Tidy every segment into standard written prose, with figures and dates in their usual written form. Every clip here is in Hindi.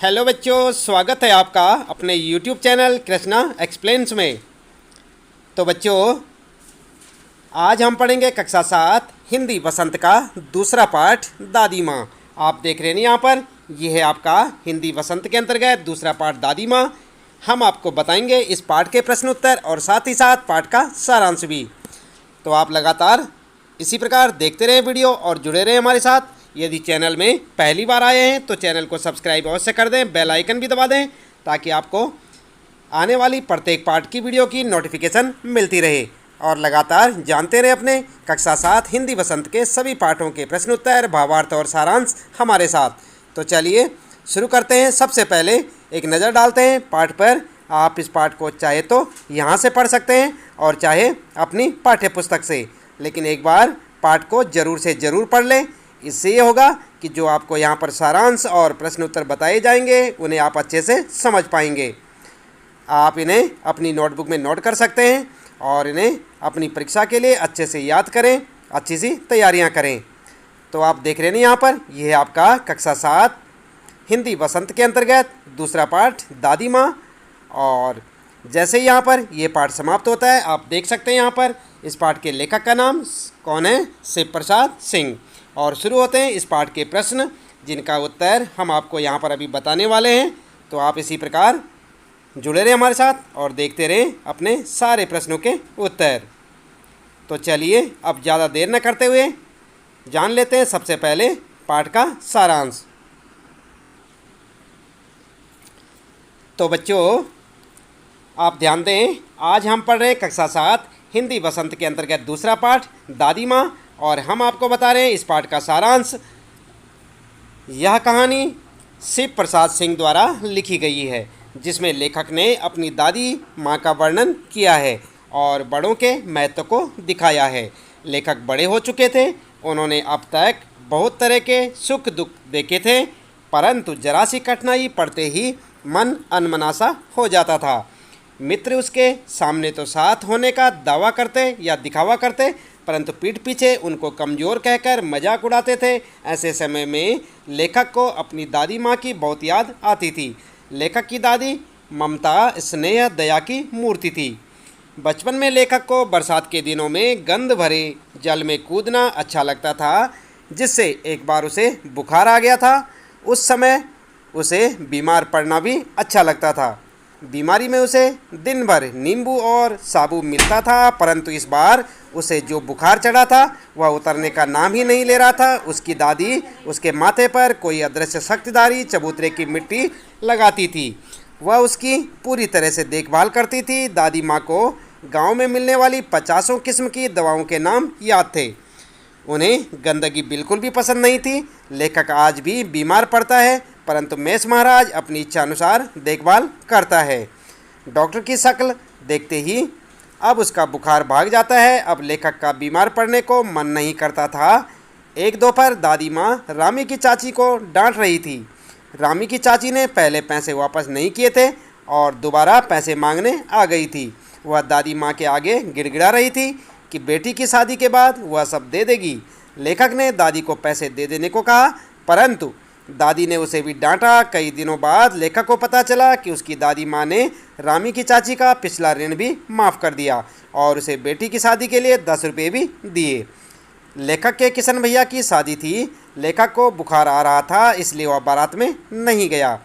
हेलो बच्चों, स्वागत है आपका अपने YouTube चैनल कृष्णा एक्सप्लेन्स में। तो बच्चों, आज हम पढ़ेंगे कक्षा 7 हिंदी वसंत का दूसरा पाठ दादी माँ। आप देख रहे हैं यहाँ पर, यह है आपका हिंदी वसंत के अंतर्गत दूसरा पाठ दादी माँ। हम आपको बताएंगे इस पाठ के प्रश्न उत्तर और साथ ही साथ पाठ का सारांश भी। तो आप लगातार इसी प्रकार देखते रहें वीडियो और जुड़े रहें हमारे साथ। यदि चैनल में पहली बार आए हैं तो चैनल को सब्सक्राइब अवश्य कर दें, बेल आइकन भी दबा दें ताकि आपको आने वाली प्रत्येक पाठ की वीडियो की नोटिफिकेशन मिलती रहे। और लगातार जानते रहें अपने कक्षा 7 हिंदी वसंत के सभी पाठों के प्रश्न उत्तर, भावार्थ और सारांश हमारे साथ। तो चलिए शुरू करते हैं। सबसे पहले एक नज़र डालते हैं पाठ पर। आप इस पाठ को चाहे तो यहाँ से पढ़ सकते हैं और चाहे अपनी पाठ्य पुस्तक से, लेकिन एक बार पाठ को ज़रूर से ज़रूर पढ़ लें। इससे ये होगा कि जो आपको यहाँ पर सारांश और प्रश्न उत्तर बताए जाएंगे उन्हें आप अच्छे से समझ पाएंगे। आप इन्हें अपनी नोटबुक में नोट कर सकते हैं और इन्हें अपनी परीक्षा के लिए अच्छे से याद करें, अच्छी सी तैयारियाँ करें। तो आप देख रहे हैं यहाँ पर, यह है आपका कक्षा 7 हिंदी वसंत के अंतर्गत दूसरा पाठ दादी माँ। और जैसे ही यहाँ पर यह पाठ समाप्त होता है, आप देख सकते हैं यहाँ पर इस पाठ के लेखक का नाम कौन है, शिव प्रसाद सिंह। और शुरू होते हैं इस पाठ के प्रश्न, जिनका उत्तर हम आपको यहाँ पर अभी बताने वाले हैं। तो आप इसी प्रकार जुड़े रहें हमारे साथ और देखते रहें अपने सारे प्रश्नों के उत्तर। तो चलिए अब ज़्यादा देर न करते हुए जान लेते हैं सबसे पहले पाठ का सारांश। तो बच्चों, आप ध्यान दें, आज हम पढ़ रहे हैं कक्षा 7 हिंदी वसंत के अंतर्गत दूसरा पाठ दादी माँ। और हम आपको बता रहे हैं इस पाठ का सारांश। यह कहानी शिव प्रसाद सिंह द्वारा लिखी गई है, जिसमें लेखक ने अपनी दादी माँ का वर्णन किया है और बड़ों के महत्व को दिखाया है। लेखक बड़े हो चुके थे, उन्होंने अब तक बहुत तरह के सुख दुख देखे थे, परंतु जरा सी कठिनाई पड़ते ही मन अनमना हो जाता था। मित्र उसके सामने तो साथ होने का दावा करते या दिखावा करते, परंतु पीठ पीछे उनको कमज़ोर कहकर मजाक उड़ाते थे। ऐसे समय में लेखक को अपनी दादी माँ की बहुत याद आती थी। लेखक की दादी ममता, स्नेह, दया की मूर्ति थी। बचपन में लेखक को बरसात के दिनों में गंध भरे जल में कूदना अच्छा लगता था, जिससे एक बार उसे बुखार आ गया था। उस समय उसे बीमार पड़ना भी अच्छा लगता था। बीमारी में उसे दिन भर नींबू और साबु मिलता था, परंतु इस बार उसे जो बुखार चढ़ा था वह उतरने का नाम ही नहीं ले रहा था। उसकी दादी उसके माथे पर कोई अदृश्य शक्तिधारी चबूतरे की मिट्टी लगाती थी। वह उसकी पूरी तरह से देखभाल करती थी। दादी माँ को गांव में मिलने वाली 50 किस्म की दवाओं के नाम याद थे। उन्हें गंदगी बिल्कुल भी पसंद नहीं थी। लेखक आज भी बीमार पड़ता है, परंतु मेष महाराज अपनी इच्छा अनुसार देखभाल करता है। डॉक्टर की शक्ल देखते ही अब उसका बुखार भाग जाता है। अब लेखक का बीमार पड़ने को मन नहीं करता था। एक दोपहर दादी माँ रामी की चाची को डांट रही थी। रामी की चाची ने पहले पैसे वापस नहीं किए थे और दोबारा पैसे मांगने आ गई थी। वह दादी माँ के आगे गिड़गिड़ा रही थी कि बेटी की शादी के बाद वह सब दे देगी। लेखक ने दादी को पैसे दे देने को कहा, परंतु दादी ने उसे भी डांटा। कई दिनों बाद लेखक को पता चला कि उसकी दादी माँ ने रामी की चाची का पिछला ऋण भी माफ़ कर दिया और उसे बेटी की शादी के लिए 10 रुपये भी दिए। लेखक के किशन भैया की शादी थी। लेखक को बुखार आ रहा था, इसलिए वह बारात में नहीं गया।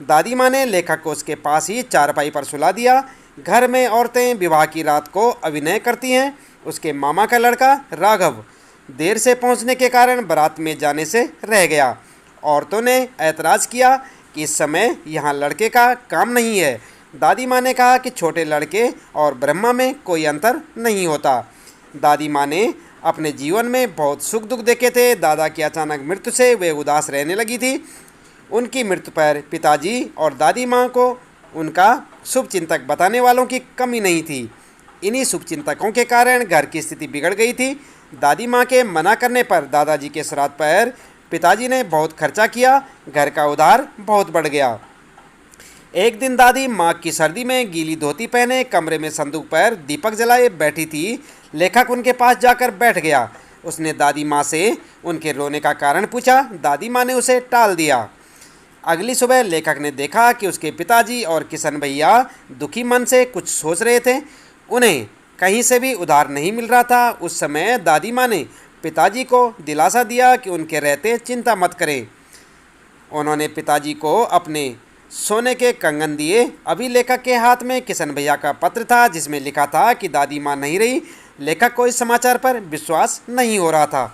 दादी माँ ने लेखक को उसके पास ही चारपाई पर सुला दिया। घर में औरतें विवाह की रात को अभिनय करती हैं। उसके मामा का लड़का राघव देर से पहुंचने के कारण बारात में जाने से रह गया। औरतों ने ऐतराज़ किया कि इस समय यहाँ लड़के का काम नहीं है। दादी माँ ने कहा कि छोटे लड़के और ब्रह्मा में कोई अंतर नहीं होता। दादी माँ ने अपने जीवन में बहुत सुख दुख देखे थे। दादा की अचानक मृत्यु से वे उदास रहने लगी थी। उनकी मृत्यु पर पिताजी और दादी माँ को उनका शुभचिंतक बताने वालों की कमी नहीं थी। इन्हीं शुभचिंतकों के कारण घर की स्थिति बिगड़ गई थी। दादी माँ के मना करने पर दादाजी के श्राद्ध पर पिताजी ने बहुत खर्चा किया। घर का उधार बहुत बढ़ गया। एक दिन दादी माँ की सर्दी में गीली धोती पहने कमरे में संदूक पर दीपक जलाए बैठी थी। लेखक उनके पास जाकर बैठ गया। उसने दादी माँ से उनके रोने का कारण पूछा। दादी माँ ने उसे टाल दिया। अगली सुबह लेखक ने देखा कि उसके पिताजी और किशन भैया दुखी मन से कुछ सोच रहे थे। उन्हें कहीं से भी उधार नहीं मिल रहा था। उस समय दादी माँ ने पिताजी को दिलासा दिया कि उनके रहते चिंता मत करें। उन्होंने पिताजी को अपने सोने के कंगन दिए। अभी लेखक के हाथ में किशन भैया का पत्र था जिसमें लिखा था कि दादी माँ नहीं रही। लेखक को इस समाचार पर विश्वास नहीं हो रहा था।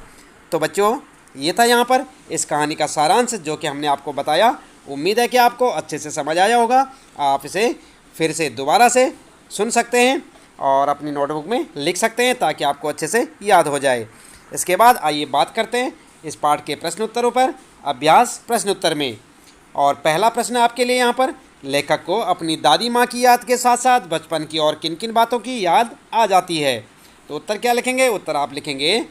तो बच्चों, ये था यहाँ पर इस कहानी का सारांश जो कि हमने आपको बताया। उम्मीद है कि आपको अच्छे से समझ आया होगा। आप इसे फिर से दोबारा से सुन सकते हैं और अपनी नोटबुक में लिख सकते हैं ताकि आपको अच्छे से याद हो जाए। इसके बाद आइए बात करते हैं इस पाठ के प्रश्न उत्तरों पर, अभ्यास प्रश्न उत्तर में। और पहला प्रश्न आपके लिए यहाँ पर, लेखक को अपनी दादी माँ की याद के साथ साथ बचपन की और किन किन बातों की याद आ जाती है। तो उत्तर क्या लिखेंगे? उत्तर आप लिखेंगे,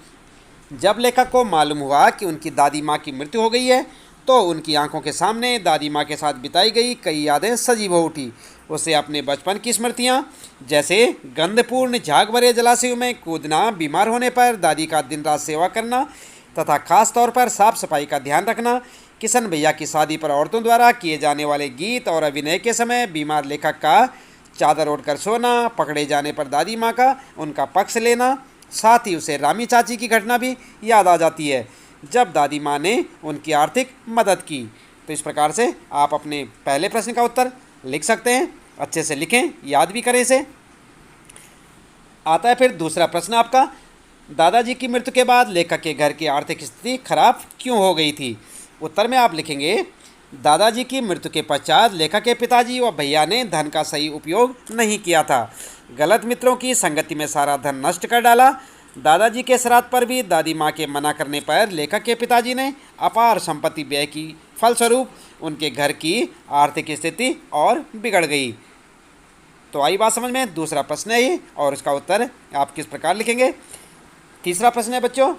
जब लेखक को मालूम हुआ कि उनकी दादी माँ की मृत्यु हो गई है तो उनकी आंखों के सामने दादी माँ के साथ बिताई गई कई यादें सजीव हो उठी। उसे अपने बचपन की स्मृतियाँ, जैसे गंधपूर्ण झाग भरे जलाशयों में कूदना, बीमार होने पर दादी का दिन रात सेवा करना तथा खास तौर पर साफ सफाई का ध्यान रखना, किशन भैया की शादी पर औरतों द्वारा किए जाने वाले गीत और अभिनय के समय बीमार लेखक का चादर ओढ़कर सोना, पकड़े जाने पर दादी माँ का उनका पक्ष लेना, साथ ही उसे रामी चाची की घटना भी याद आ जाती है जब दादी माँ ने उनकी आर्थिक मदद की। तो इस प्रकार से आप अपने पहले प्रश्न का उत्तर लिख सकते हैं। अच्छे से लिखें, याद भी करें इसे। आता है फिर दूसरा प्रश्न आपका, दादाजी की मृत्यु के बाद लेखक के घर की आर्थिक स्थिति खराब क्यों हो गई थी। उत्तर में आप लिखेंगे, दादाजी की मृत्यु के पश्चात लेखक के पिताजी व भैया ने धन का सही उपयोग नहीं किया था। गलत मित्रों की संगति में सारा धन नष्ट कर डाला। दादाजी के श्राद्ध पर भी दादी माँ के मना करने पर लेखक के पिताजी ने अपार संपत्ति व्यय की फलस्वरूप उनके घर की आर्थिक स्थिति और बिगड़ गई। तो आई बात समझ में। दूसरा प्रश्न है ये और इसका उत्तर आप किस प्रकार लिखेंगे। तीसरा प्रश्न है बच्चों,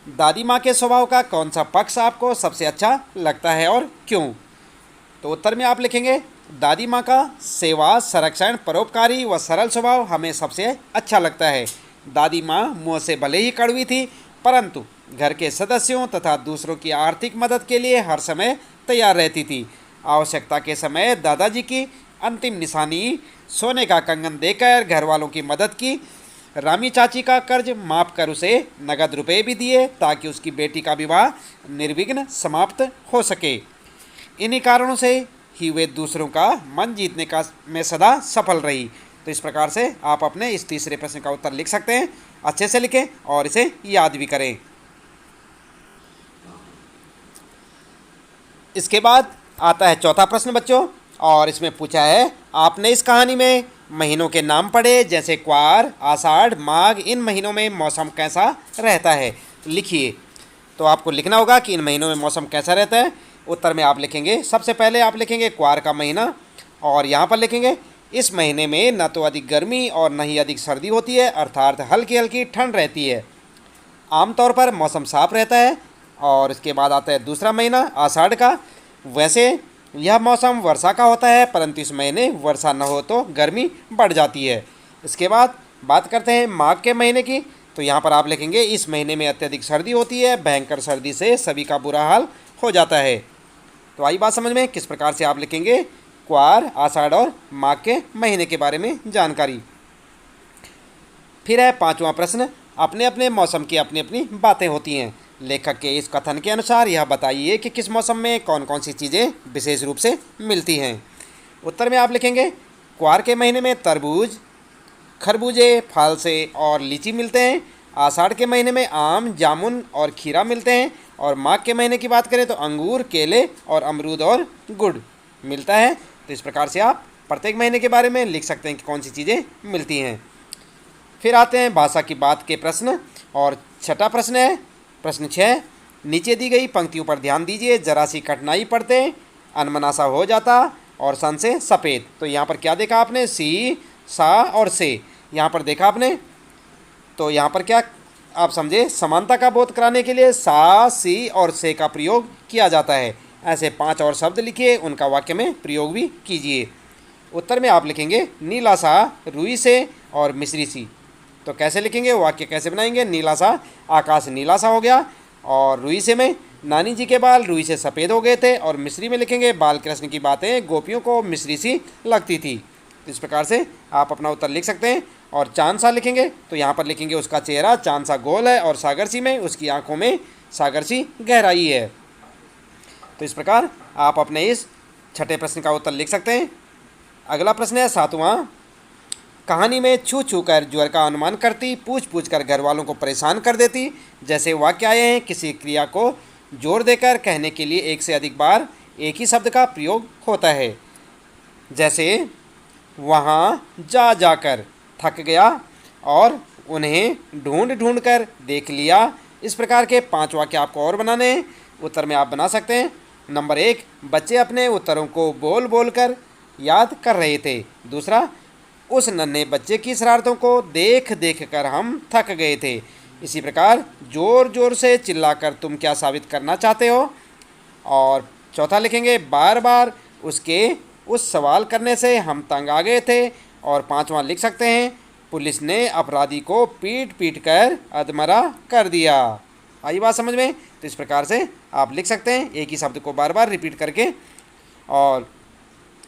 दादी माँ के स्वभाव का कौन सा पक्ष आपको सबसे अच्छा लगता है और क्यों। तो उत्तर में आप लिखेंगे, दादी माँ का सेवा, संरक्षण, परोपकारी व सरल स्वभाव हमें सबसे अच्छा लगता है। दादी माँ मुँह से भले ही कड़वी थी परंतु घर के सदस्यों तथा दूसरों की आर्थिक मदद के लिए हर समय तैयार रहती थी। आवश्यकता के समय दादाजी की अंतिम निशानी सोने का कंगन देकर घर वालों की मदद की। रामी चाची का कर्ज माफ कर उसे नगद रुपए भी दिए ताकि उसकी बेटी का विवाह निर्विघ्न समाप्त हो सके। इन्हीं कारणों से ही वे दूसरों का मन जीतने का में सदा सफल रही। तो इस प्रकार से आप अपने इस तीसरे प्रश्न का उत्तर लिख सकते हैं। अच्छे से लिखें और इसे याद भी करें। इसके बाद आता है चौथा प्रश्न बच्चों और इसमें पूछा है, आपने इस कहानी में महीनों के नाम पढ़े जैसे क्वार, आषाढ़, माघ। इन महीनों में मौसम कैसा रहता है लिखिए। तो आपको लिखना होगा कि इन महीनों में मौसम कैसा रहता है। उत्तर में आप लिखेंगे, सबसे पहले आप लिखेंगे क्वार का महीना और यहाँ पर लिखेंगे, इस महीने में न तो अधिक गर्मी और न ही अधिक सर्दी होती है, अर्थात हल्की हल्की ठंड रहती है। आमतौर पर मौसम साफ रहता है। और इसके बाद आता है दूसरा महीना आषाढ़ का। वैसे यह मौसम वर्षा का होता है परंतु इस महीने वर्षा न हो तो गर्मी बढ़ जाती है। इसके बाद बात करते हैं माघ के महीने की। तो यहाँ पर आप लिखेंगे, इस महीने में अत्यधिक सर्दी होती है, भयंकर सर्दी से सभी का बुरा हाल हो जाता है। तो आई बात समझ में किस प्रकार से आप लिखेंगे क्वार, आषाढ़ और माघ के महीने के बारे में जानकारी। फिर है पांचवा प्रश्न, अपने अपने मौसम की अपनी अपनी बातें होती हैं। लेखक के इस कथन के अनुसार यह बताइए कि किस मौसम में कौन कौन सी चीज़ें विशेष रूप से मिलती हैं। उत्तर में आप लिखेंगे, क्वार के महीने में तरबूज, खरबूजे, फालसे और लीची मिलते हैं। आषाढ़ के महीने में आम, जामुन और खीरा मिलते हैं। और माघ के महीने की बात करें तो अंगूर, केले और अमरूद और गुड़ मिलता है। तो इस प्रकार से आप प्रत्येक महीने के बारे में लिख सकते हैं कि कौन सी चीज़ें मिलती हैं। फिर आते हैं भाषा की बात के प्रश्न और छठा प्रश्न है प्रश्न 6, नीचे दी गई पंक्तियों पर ध्यान दीजिए। जरा सी कठिनाई पढ़ते अनमनासा हो जाता और सन से सफ़ेद। तो यहाँ पर क्या देखा आपने, सी, सा और से यहाँ पर देखा आपने। तो यहाँ पर क्या आप समझे, समानता का बोध कराने के लिए सा, सी और से का प्रयोग किया जाता है। ऐसे 5 और शब्द लिखिए, उनका वाक्य में प्रयोग भी कीजिए। उत्तर में आप लिखेंगे, नीला सा, रुई से और मिश्री सी। तो कैसे लिखेंगे, वाक्य कैसे बनाएंगे, नीला सा, आकाश नीला सा हो गया और रुई से में नानी जी के बाल रुई से सफ़ेद हो गए थे। और मिश्री में लिखेंगे बाल कृष्ण की बातें गोपियों को मिश्री सी लगती थी। इस प्रकार से आप अपना उत्तर लिख सकते हैं। और चांद सा लिखेंगे तो यहाँ पर लिखेंगे उसका चेहरा चांद सा गोल है और सागर सी में उसकी आंखों में सागर सी गहराई है। तो इस प्रकार आप अपने इस छठे प्रश्न का उत्तर लिख सकते हैं। अगला प्रश्न है सातवां। कहानी में छू छू कर ज्वर का अनुमान करती, पूछ पूछ कर घर वालों को परेशान कर देती जैसे वाक्य आए हैं। किसी क्रिया को जोर देकर कहने के लिए एक से अधिक बार एक ही शब्द का प्रयोग होता है। जैसे वहाँ जा जाकर थक गया और उन्हें ढूंढ ढूंढ कर देख लिया। इस प्रकार के 5 वाक्य आपको और बनाने हैं। उत्तर में आप बना सकते हैं। नंबर 1, बच्चे अपने उत्तरों को बोल बोल कर याद कर रहे थे। दूसरा, उस नन्हे बच्चे की शरारतों को देख देख कर हम थक गए थे। इसी प्रकार जोर जोर से चिल्लाकर तुम क्या साबित करना चाहते हो। और चौथा लिखेंगे बार बार उसके उस सवाल करने से हम तंग आ गए थे। और 5वां लिख सकते हैं पुलिस ने अपराधी को पीट पीट कर अधमरा कर दिया। आई बात समझ में। तो इस प्रकार से आप लिख सकते हैं एक ही शब्द को बार बार रिपीट करके। और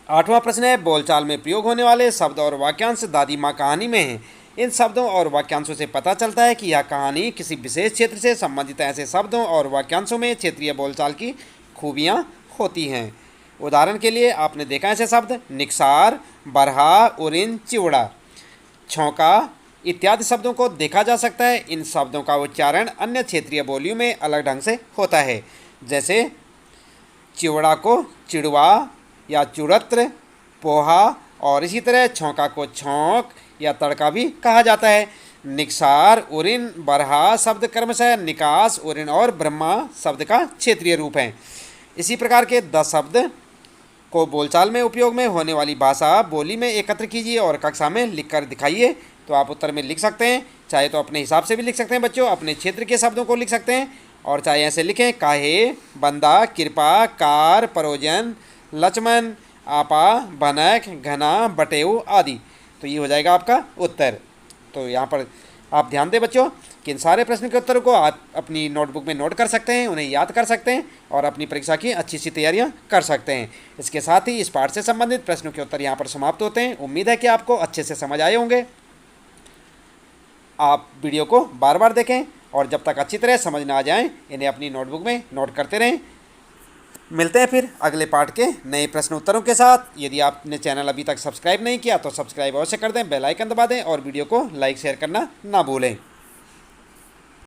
8वां प्रश्न है बोलचाल में प्रयोग होने वाले शब्द और वाक्यांश दादी माँ कहानी में हैं। इन शब्दों और वाक्यांशों से पता चलता है कि यह कहानी किसी विशेष क्षेत्र से संबंधित ऐसे शब्दों और वाक्यांशों में क्षेत्रीय बोलचाल की खूबियाँ होती हैं। उदाहरण के लिए आपने देखा ऐसे शब्द निकसार, बरहा, उरिन, चिवड़ा, छौंका इत्यादि शब्दों को देखा जा सकता है। इन शब्दों का उच्चारण अन्य क्षेत्रीय बोलियों में अलग ढंग से होता है। जैसे चिवड़ा को चिड़वा या चुड़त्र, पोहा और इसी तरह छौंका को छौंक या तड़का भी कहा जाता है। निकसार, उरिन, बरहा शब्द क्रमशः निकास, उरिन और ब्रह्मा शब्द का क्षेत्रीय रूप हैं। इसी प्रकार के 10 शब्द को बोलचाल में उपयोग में होने वाली भाषा बोली में एकत्र कीजिए और कक्षा में लिखकर दिखाइए। तो आप उत्तर में लिख सकते हैं। चाहे तो अपने हिसाब से भी लिख सकते हैं बच्चों, अपने क्षेत्र के शब्दों को लिख सकते हैं। और चाहे ऐसे लिखें काहे, बंदा, कृपा, कार, परोजन, लक्ष्मण, आपा, भनक, घना, बटेऊ आदि। तो ये हो जाएगा आपका उत्तर। तो यहाँ पर आप ध्यान दें बच्चों कि इन सारे प्रश्न के उत्तरों को आप अपनी नोटबुक में नोट कर सकते हैं, उन्हें याद कर सकते हैं और अपनी परीक्षा की अच्छी सी तैयारियां कर सकते हैं। इसके साथ ही इस पाठ से संबंधित प्रश्नों के उत्तर यहाँ पर समाप्त होते हैं। उम्मीद है कि आपको अच्छे से समझ आए होंगे। आप वीडियो को बार बार देखें और जब तक अच्छी तरह समझ ना आ जाएँ इन्हें अपनी नोटबुक में नोट करते रहें। मिलते हैं फिर अगले पार्ट के नए प्रश्न उत्तरों के साथ। यदि आपने चैनल अभी तक सब्सक्राइब नहीं किया तो सब्सक्राइब अवश्य कर दें, बेल आइकन दबा दें और वीडियो को लाइक शेयर करना ना भूलें।